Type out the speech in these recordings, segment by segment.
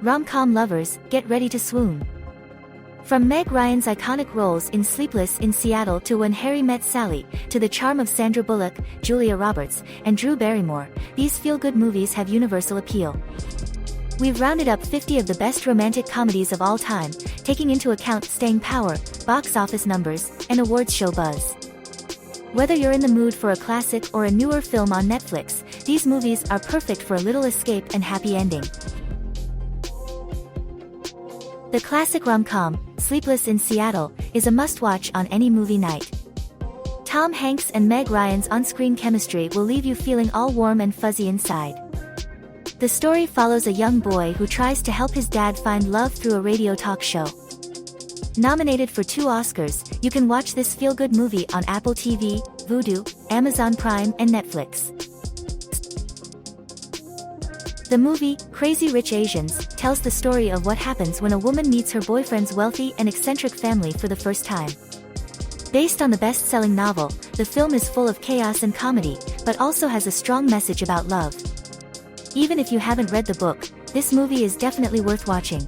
Rom-com lovers, get ready to swoon. From Meg Ryan's iconic roles in Sleepless in Seattle to When Harry Met Sally, to the charm of Sandra Bullock, Julia Roberts, and Drew Barrymore, these feel-good movies have universal appeal. We've rounded up 50 of the best romantic comedies of all time, taking into account staying power, box office numbers, and awards show buzz. Whether you're in the mood for a classic or a newer film on Netflix, these movies are perfect for a little escape and happy ending. The classic rom-com, Sleepless in Seattle, is a must-watch on any movie night. Tom Hanks and Meg Ryan's on-screen chemistry will leave you feeling all warm and fuzzy inside. The story follows a young boy who tries to help his dad find love through a radio talk show. Nominated for 2 Oscars, you can watch this feel-good movie on Apple TV, Vudu, Amazon Prime, and Netflix. The movie, Crazy Rich Asians, tells the story of what happens when a woman meets her boyfriend's wealthy and eccentric family for the first time. Based on the best-selling novel, the film is full of chaos and comedy, but also has a strong message about love. Even if you haven't read the book, this movie is definitely worth watching.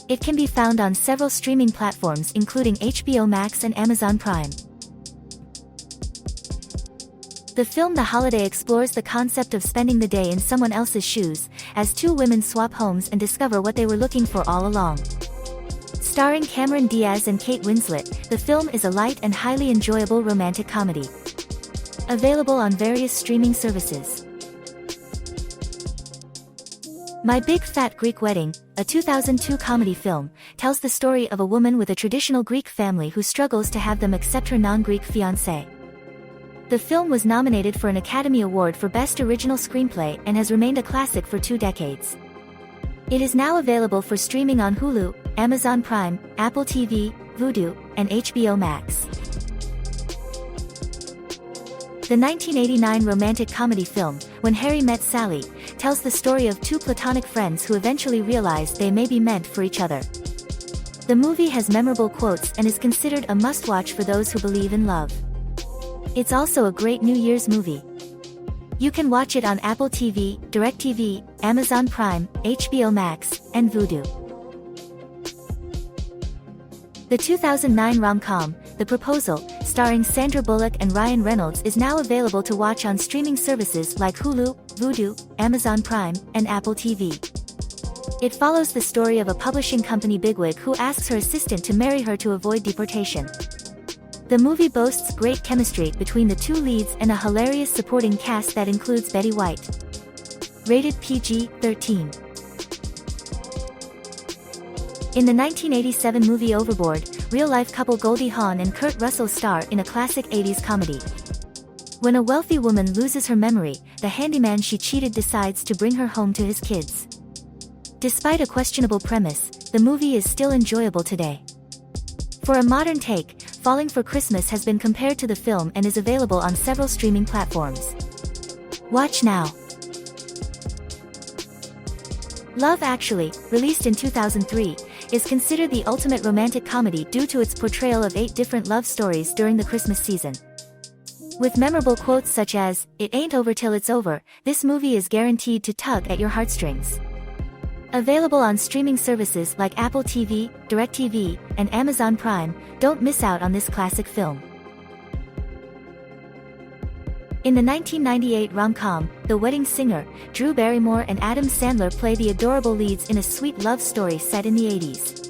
It can be found on several streaming platforms including HBO Max and Amazon Prime. The film The Holiday explores the concept of spending the day in someone else's shoes, as 2 women swap homes and discover what they were looking for all along. Starring Cameron Diaz and Kate Winslet, the film is a light and highly enjoyable romantic comedy. Available on various streaming services. My Big Fat Greek Wedding, a 2002 comedy film, tells the story of a woman with a traditional Greek family who struggles to have them accept her non-Greek fiancé. The film was nominated for an Academy Award for Best Original Screenplay and has remained a classic for 2 decades. It is now available for streaming on Hulu, Amazon Prime, Apple TV, Vudu, and HBO Max. The 1989 romantic comedy film, When Harry Met Sally, tells the story of 2 platonic friends who eventually realize they may be meant for each other. The movie has memorable quotes and is considered a must-watch for those who believe in love. It's also a great New Year's movie. You can watch it on Apple TV, DirecTV, Amazon Prime, HBO Max, and Vudu. The 2009 rom-com, The Proposal, starring Sandra Bullock and Ryan Reynolds, is now available to watch on streaming services like Hulu, Vudu, Amazon Prime, and Apple TV. It follows the story of a publishing company bigwig who asks her assistant to marry her to avoid deportation. The movie boasts great chemistry between the 2 leads and a hilarious supporting cast that includes Betty White. Rated PG-13. In the 1987 movie Overboard, real-life couple Goldie Hawn and Kurt Russell star in a classic 80s comedy. When a wealthy woman loses her memory, the handyman she cheated decides to bring her home to his kids. Despite a questionable premise, the movie is still enjoyable today. For a modern take, Falling for Christmas has been compared to the film and is available on several streaming platforms. Watch now. Love Actually, released in 2003, is considered the ultimate romantic comedy due to its portrayal of 8 different love stories during the Christmas season. With memorable quotes such as, "It ain't over till it's over," this movie is guaranteed to tug at your heartstrings. Available on streaming services like Apple TV, DirecTV, and Amazon Prime, don't miss out on this classic film. In the 1998 rom-com, The Wedding Singer, Drew Barrymore and Adam Sandler play the adorable leads in a sweet love story set in the 80s.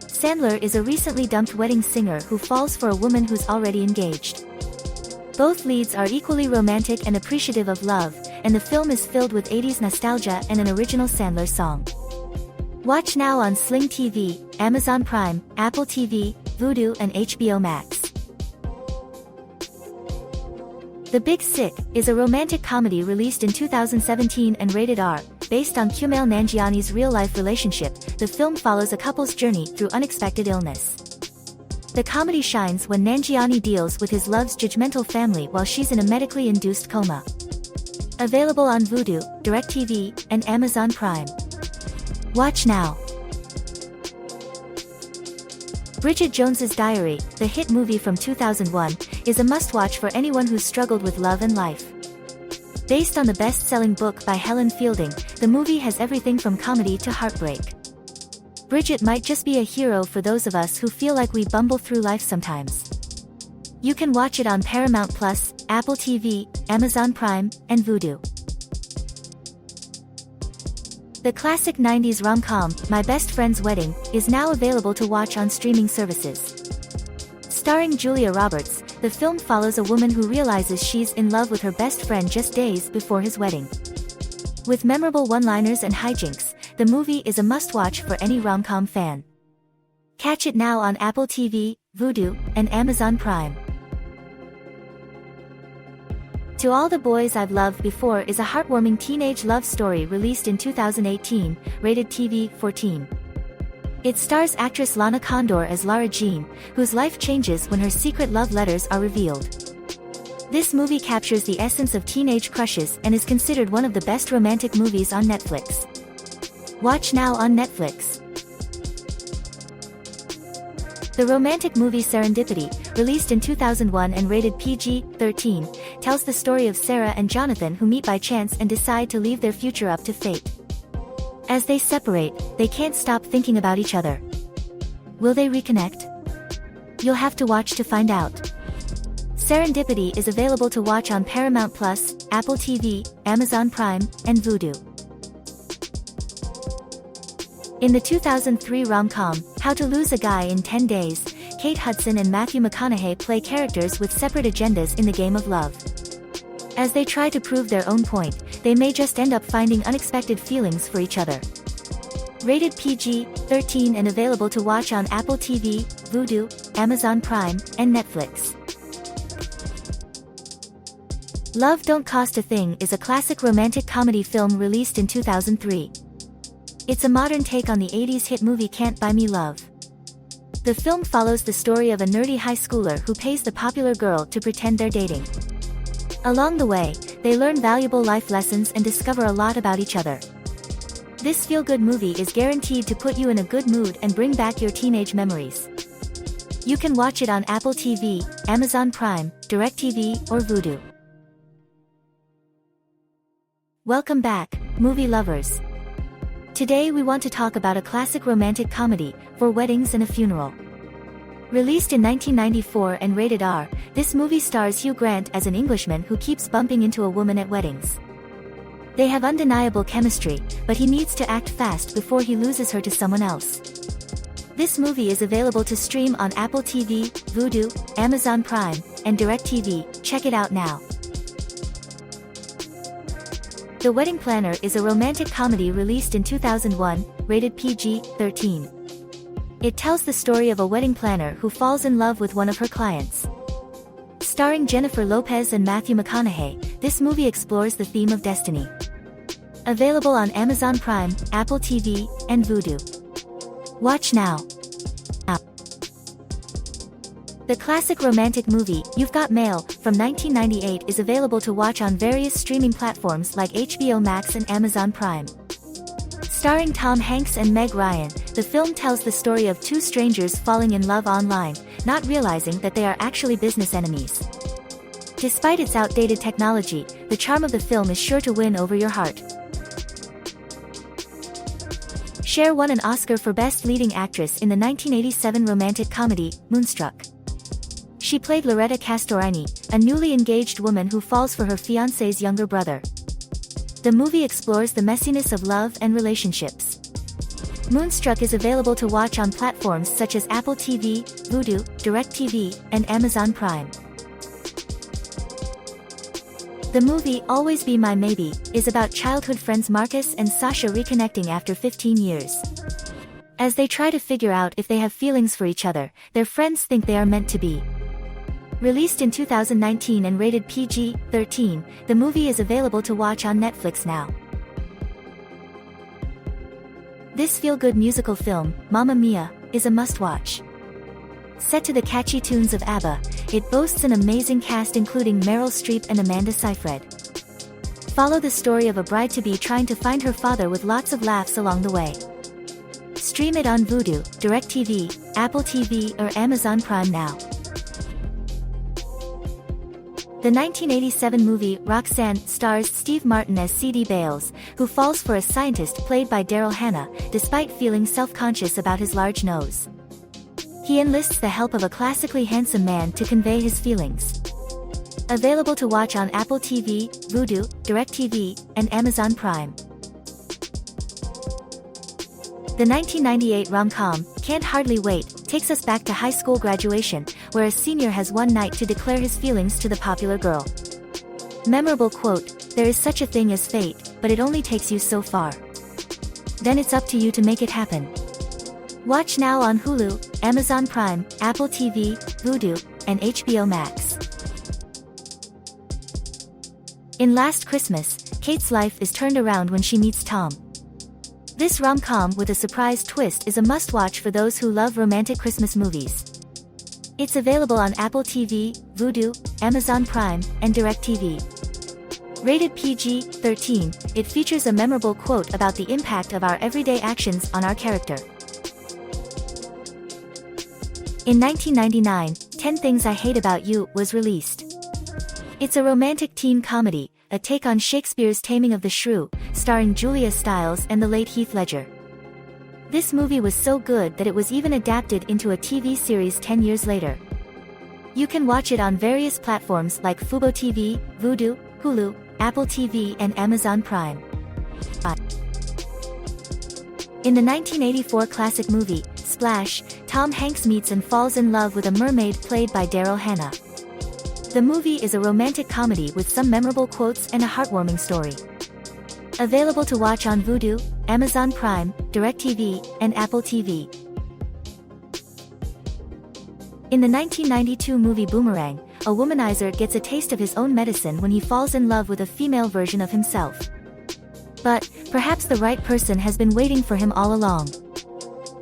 Sandler is a recently dumped wedding singer who falls for a woman who's already engaged. Both leads are equally romantic and appreciative of love, and the film is filled with 80s nostalgia and an original Sandler song. Watch now on Sling TV, Amazon Prime, Apple TV, Vudu, and HBO Max. The Big Sick is a romantic comedy released in 2017 and rated R. Based on Kumail Nanjiani's real-life relationship, the film follows a couple's journey through unexpected illness. The comedy shines when Nanjiani deals with his love's judgmental family while she's in a medically induced coma. Available on Vudu, DirecTV, and Amazon Prime. Watch now. Bridget Jones's Diary, the hit movie from 2001, is a must-watch for anyone who's struggled with love and life. Based on the best-selling book by Helen Fielding, the movie has everything from comedy to heartbreak. Bridget might just be a hero for those of us who feel like we bumble through life sometimes. You can watch it on Paramount+, Apple TV, Amazon Prime, and Vudu. The classic 90s rom-com, My Best Friend's Wedding, is now available to watch on streaming services. Starring Julia Roberts, the film follows a woman who realizes she's in love with her best friend just days before his wedding. With memorable one-liners and hijinks, the movie is a must-watch for any rom-com fan. Catch it now on Apple TV, Vudu, and Amazon Prime. To All the Boys I've Loved Before is a heartwarming teenage love story released in 2018, rated TV-14. It stars actress Lana Condor as Lara Jean, whose life changes when her secret love letters are revealed. This movie captures the essence of teenage crushes and is considered one of the best romantic movies on Netflix. Watch now on Netflix. The romantic movie Serendipity, released in 2001 and rated PG-13, tells the story of Sarah and Jonathan who meet by chance and decide to leave their future up to fate. As they separate, they can't stop thinking about each other. Will they reconnect? You'll have to watch to find out. Serendipity is available to watch on Paramount+, Apple TV, Amazon Prime, and Vudu. In the 2003 rom-com, How to Lose a Guy in 10 Days, Kate Hudson and Matthew McConaughey play characters with separate agendas in the game of love. As they try to prove their own point, they may just end up finding unexpected feelings for each other. Rated PG-13 and available to watch on Apple TV, Vudu, Amazon Prime, and Netflix. Love Don't Cost a Thing is a classic romantic comedy film released in 2003. It's a modern take on the 80s hit movie Can't Buy Me Love. The film follows the story of a nerdy high schooler who pays the popular girl to pretend they're dating. Along the way, they learn valuable life lessons and discover a lot about each other. This feel-good movie is guaranteed to put you in a good mood and bring back your teenage memories. You can watch it on Apple TV, Amazon Prime, DirecTV, or Vudu. Welcome back, movie lovers. Today we want to talk about a classic romantic comedy, For Weddings and a Funeral. Released in 1994 and rated R, this movie stars Hugh Grant as an Englishman who keeps bumping into a woman at weddings. They have undeniable chemistry, but he needs to act fast before he loses her to someone else. This movie is available to stream on Apple TV, Vudu, Amazon Prime, and DirecTV. Check it out now. The Wedding Planner is a romantic comedy released in 2001, rated PG-13. It tells the story of a wedding planner who falls in love with one of her clients. Starring Jennifer Lopez and Matthew McConaughey, this movie explores the theme of destiny. Available on Amazon Prime, Apple TV, and Vudu. Watch now. The classic romantic movie, You've Got Mail, from 1998 is available to watch on various streaming platforms like HBO Max and Amazon Prime. Starring Tom Hanks and Meg Ryan, the film tells the story of two strangers falling in love online, not realizing that they are actually business enemies. Despite its outdated technology, the charm of the film is sure to win over your heart. Cher won an Oscar for Best Leading Actress in the 1987 romantic comedy, Moonstruck. She played Loretta Castorini, a newly engaged woman who falls for her fiancé's younger brother. The movie explores the messiness of love and relationships. Moonstruck is available to watch on platforms such as Apple TV, Vudu, DirecTV, and Amazon Prime. The movie Always Be My Maybe is about childhood friends Marcus and Sasha reconnecting after 15 years. As they try to figure out if they have feelings for each other, their friends think they are meant to be. Released in 2019 and rated PG-13, the movie is available to watch on Netflix now. This feel-good musical film, Mamma Mia, is a must-watch. Set to the catchy tunes of ABBA, it boasts an amazing cast including Meryl Streep and Amanda Seyfried. Follow the story of a bride-to-be trying to find her father with lots of laughs along the way. Stream it on Vudu, DirecTV, Apple TV or Amazon Prime now. The 1987 movie Roxanne stars Steve Martin as C.D. Bales, who falls for a scientist played by Daryl Hannah, despite feeling self-conscious about his large nose. He enlists the help of a classically handsome man to convey his feelings. Available to watch on Apple TV, Vudu, DirecTV, and Amazon Prime. The 1998 rom-com, Can't Hardly Wait, takes us back to high school graduation, where a senior has one night to declare his feelings to the popular girl. Memorable quote, "There is such a thing as fate, but it only takes you so far. Then it's up to you to make it happen." Watch now on Hulu, Amazon Prime, Apple TV, Vudu, and HBO Max. In Last Christmas, Kate's life is turned around when she meets Tom. This rom-com with a surprise twist is a must-watch for those who love romantic Christmas movies. It's available on Apple TV, Vudu, Amazon Prime, and DirecTV. Rated PG-13, it features a memorable quote about the impact of our everyday actions on our character. In 1999, 10 Things I Hate About You was released. It's a romantic teen comedy, a take on Shakespeare's Taming of the Shrew, starring Julia Stiles and the late Heath Ledger. This movie was so good that it was even adapted into a TV series 10 years later. You can watch it on various platforms like Fubo TV, Vudu, Hulu, Apple TV, and Amazon Prime. In the 1984 classic movie, Splash, Tom Hanks meets and falls in love with a mermaid played by Daryl Hannah. The movie is a romantic comedy with some memorable quotes and a heartwarming story. Available to watch on Vudu, Amazon Prime, DirecTV, and Apple TV. In the 1992 movie Boomerang, a womanizer gets a taste of his own medicine when he falls in love with a female version of himself. But, perhaps the right person has been waiting for him all along.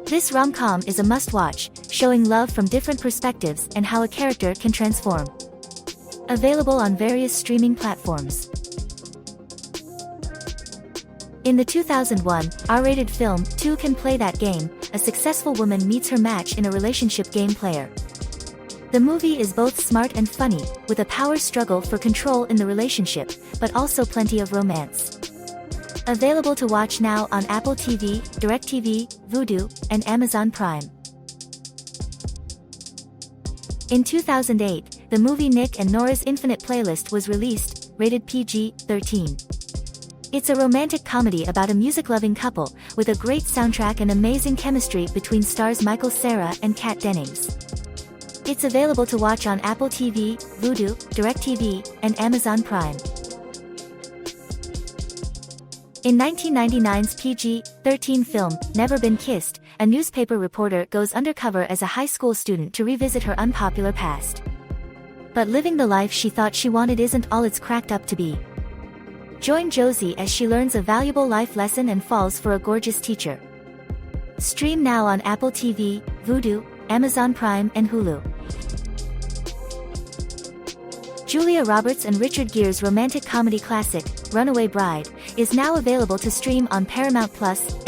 This rom-com is a must-watch, showing love from different perspectives and how a character can transform. Available on various streaming platforms. In the 2001 R-rated film Two Can Play That Game, a successful woman meets her match in a relationship game player. The movie is both smart and funny, with a power struggle for control in the relationship, but also plenty of romance. Available to watch now on Apple TV, DirecTV, Vudu, and Amazon Prime. In 2008, the movie Nick and Nora's Infinite Playlist was released, rated PG-13. It's a romantic comedy about a music-loving couple, with a great soundtrack and amazing chemistry between stars Michael Cera and Kat Dennings. It's available to watch on Apple TV, Vudu, DirecTV, and Amazon Prime. In 1999's PG-13 film, Never Been Kissed, a newspaper reporter goes undercover as a high school student to revisit her unpopular past. But living the life she thought she wanted isn't all it's cracked up to be. Join Josie as she learns a valuable life lesson and falls for a gorgeous teacher. Stream now on Apple TV, Vudu, Amazon Prime, and Hulu. Julia Roberts and Richard Gere's romantic comedy classic, Runaway Bride, is now available to stream on Paramount+,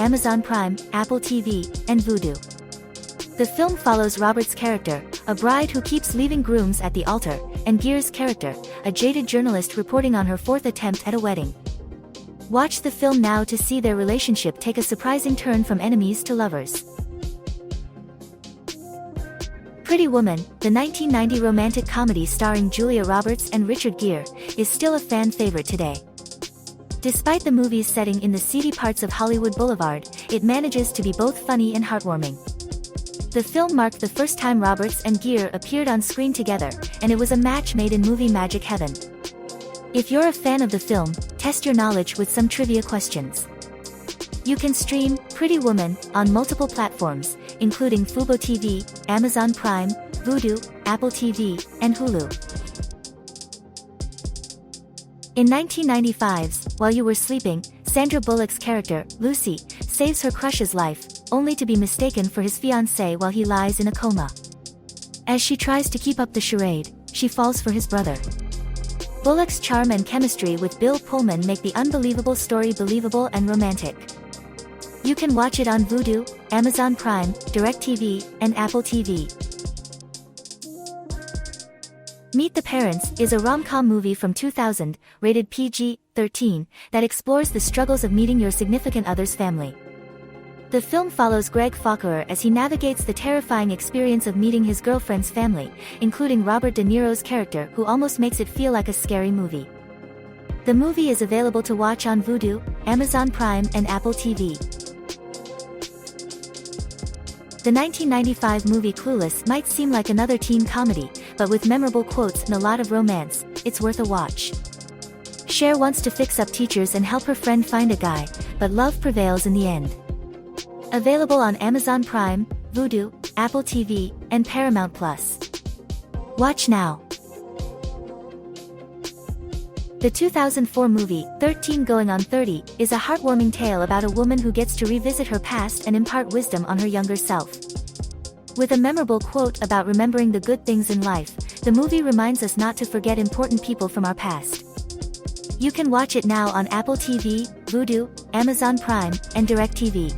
Amazon Prime, Apple TV, and Vudu. The film follows Roberts' character, a bride who keeps leaving grooms at the altar, and Gere's character, a jaded journalist reporting on her fourth attempt at a wedding. Watch the film now to see their relationship take a surprising turn from enemies to lovers. Pretty Woman, the 1990 romantic comedy starring Julia Roberts and Richard Gere, is still a fan favorite today. Despite the movie's setting in the seedy parts of Hollywood Boulevard, it manages to be both funny and heartwarming. The film marked the first time Roberts and Gere appeared on screen together, and it was a match made in movie magic heaven. If you're a fan of the film, test your knowledge with some trivia questions. You can stream Pretty Woman on multiple platforms, including Fubo TV, Amazon Prime, Vudu, Apple TV, and Hulu. In 1995's While You Were Sleeping, Sandra Bullock's character, Lucy, saves her crush's life, only to be mistaken for his fiancé while he lies in a coma. As she tries to keep up the charade, she falls for his brother. Bullock's charm and chemistry with Bill Pullman make the unbelievable story believable and romantic. You can watch it on Vudu, Amazon Prime, DirecTV, and Apple TV. Meet the Parents is a rom-com movie from 2000, rated PG-13, that explores the struggles of meeting your significant other's family. The film follows Greg Falker as he navigates the terrifying experience of meeting his girlfriend's family, including Robert De Niro's character, who almost makes it feel like a scary movie. The movie is available to watch on Vudu, Amazon Prime, and Apple TV. The 1995 movie Clueless might seem like another teen comedy, but with memorable quotes and a lot of romance, it's worth a watch. Cher wants to fix up teachers and help her friend find a guy, but love prevails in the end. Available on Amazon Prime, Vudu, Apple TV, and Paramount Plus. Watch now. The 2004 movie, 13 Going on 30, is a heartwarming tale about a woman who gets to revisit her past and impart wisdom on her younger self. With a memorable quote about remembering the good things in life, the movie reminds us not to forget important people from our past. You can watch it now on Apple TV, Vudu, Amazon Prime, and DirecTV.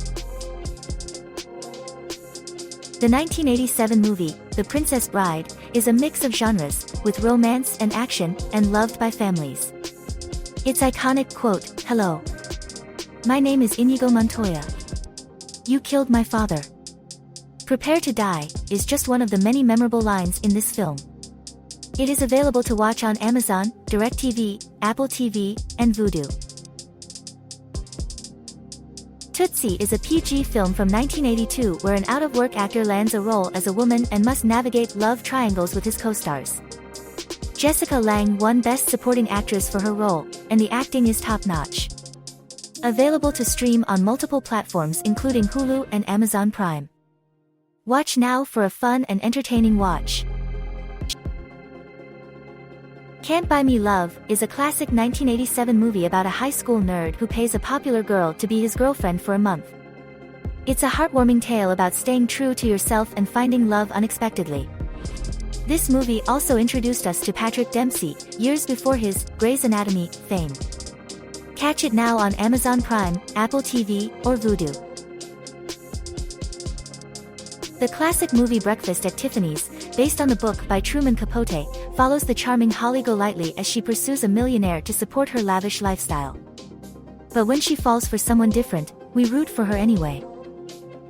The 1987 movie, The Princess Bride, is a mix of genres, with romance and action, and loved by families. Its iconic quote, "Hello. My name is Inigo Montoya. You killed my father. Prepare to die," is just one of the many memorable lines in this film. It is available to watch on Amazon, DirecTV, Apple TV, and Vudu. Tootsie is a PG film from 1982 where an out-of-work actor lands a role as a woman and must navigate love triangles with his co-stars. Jessica Lange won Best Supporting Actress for her role, and the acting is top-notch. Available to stream on multiple platforms including Hulu and Amazon Prime. Watch now for a fun and entertaining watch. Can't Buy Me Love is a classic 1987 movie about a high school nerd who pays a popular girl to be his girlfriend for a month. It's a heartwarming tale about staying true to yourself and finding love unexpectedly. This movie also introduced us to Patrick Dempsey, years before his Grey's Anatomy fame. Catch it now on Amazon Prime, Apple TV, or Vudu. The classic movie Breakfast at Tiffany's, based on the book by Truman Capote, follows the charming Holly Golightly as she pursues a millionaire to support her lavish lifestyle. But when she falls for someone different, we root for her anyway.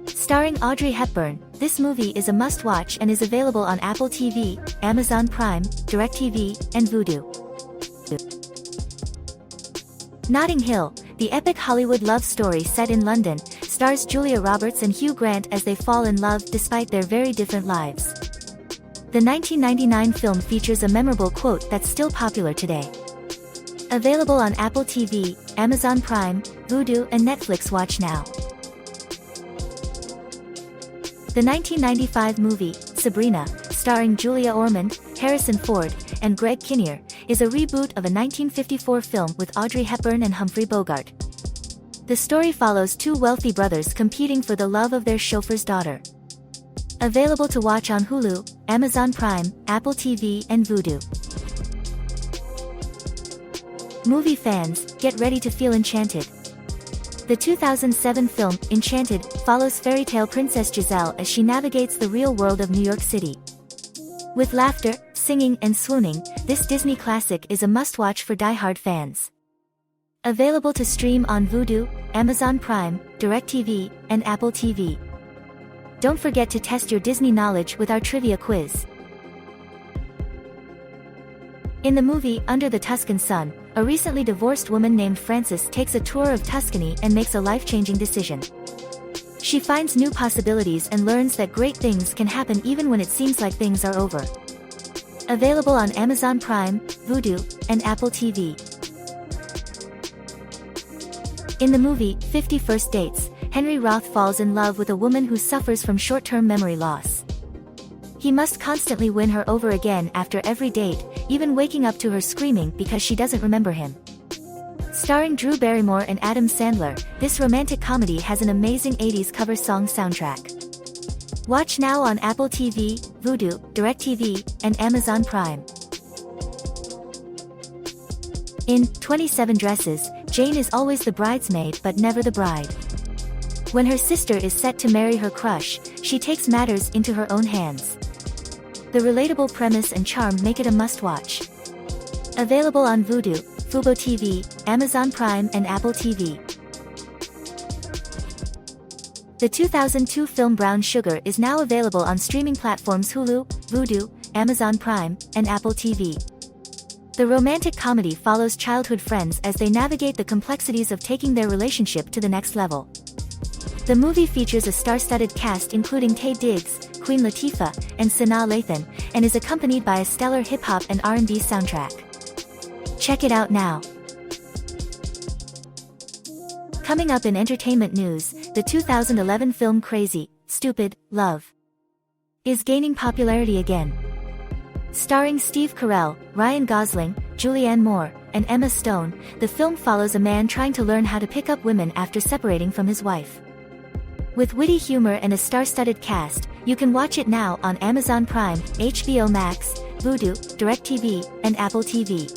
Starring Audrey Hepburn, this movie is a must-watch and is available on Apple TV, Amazon Prime, DirecTV, and Vudu. Notting Hill, the epic Hollywood love story set in London, stars Julia Roberts and Hugh Grant as they fall in love despite their very different lives. The 1999 film features a memorable quote that's still popular today. Available on Apple TV, Amazon Prime, Vudu, and Netflix. Watch now. The 1995 movie, Sabrina, starring Julia Ormond, Harrison Ford, and Greg Kinnear, is a reboot of a 1954 film with Audrey Hepburn and Humphrey Bogart. The story follows two wealthy brothers competing for the love of their chauffeur's daughter. Available to watch on Hulu, Amazon Prime, Apple TV, and Vudu. Movie fans, get ready to feel enchanted. The 2007 film, Enchanted, follows fairytale princess Giselle as she navigates the real world of New York City. With laughter, singing, and swooning, this Disney classic is a must-watch for die-hard fans. Available to stream on Vudu, Amazon Prime, DirecTV, and Apple TV. Don't forget to test your Disney knowledge with our trivia quiz. In the movie Under the Tuscan Sun, a recently divorced woman named Frances takes a tour of Tuscany and makes a life-changing decision. She finds new possibilities and learns that great things can happen even when it seems like things are over. Available on Amazon Prime, Vudu, and Apple TV. In the movie 50 First Dates, Henry Roth falls in love with a woman who suffers from short-term memory loss. He must constantly win her over again after every date, even waking up to her screaming because she doesn't remember him. Starring Drew Barrymore and Adam Sandler, this romantic comedy has an amazing 80s cover song soundtrack. Watch now on Apple TV, Vudu, DirecTV, and Amazon Prime. In 27 Dresses, Jane is always the bridesmaid but never the bride. When her sister is set to marry her crush, she takes matters into her own hands. The relatable premise and charm make it a must-watch. Available on Vudu, Fubo TV, Amazon Prime and Apple TV. The 2002 film Brown Sugar is now available on streaming platforms Hulu, Vudu, Amazon Prime, and Apple TV. The romantic comedy follows childhood friends as they navigate the complexities of taking their relationship to the next level. The movie features a star-studded cast including Taye Diggs, Queen Latifah, and Sanaa Lathan, and is accompanied by a stellar hip-hop and R&B soundtrack. Check it out now. Coming up in entertainment news, the 2011 film Crazy, Stupid, Love is gaining popularity again. Starring Steve Carell, Ryan Gosling, Julianne Moore, and Emma Stone, the film follows a man trying to learn how to pick up women after separating from his wife. With witty humor and a star-studded cast, you can watch it now on Amazon Prime, HBO Max, Vudu, DirecTV, and Apple TV.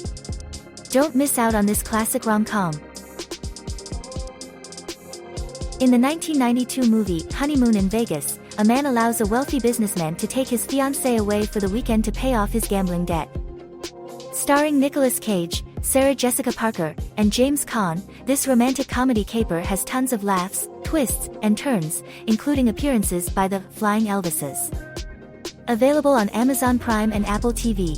Don't miss out on this classic rom-com. In the 1992 movie, Honeymoon in Vegas, a man allows a wealthy businessman to take his fiancée away for the weekend to pay off his gambling debt. Starring Nicolas Cage, Sarah Jessica Parker, and James Caan, this romantic comedy caper has tons of laughs, twists, and turns, including appearances by the Flying Elvises. Available on Amazon Prime and Apple TV.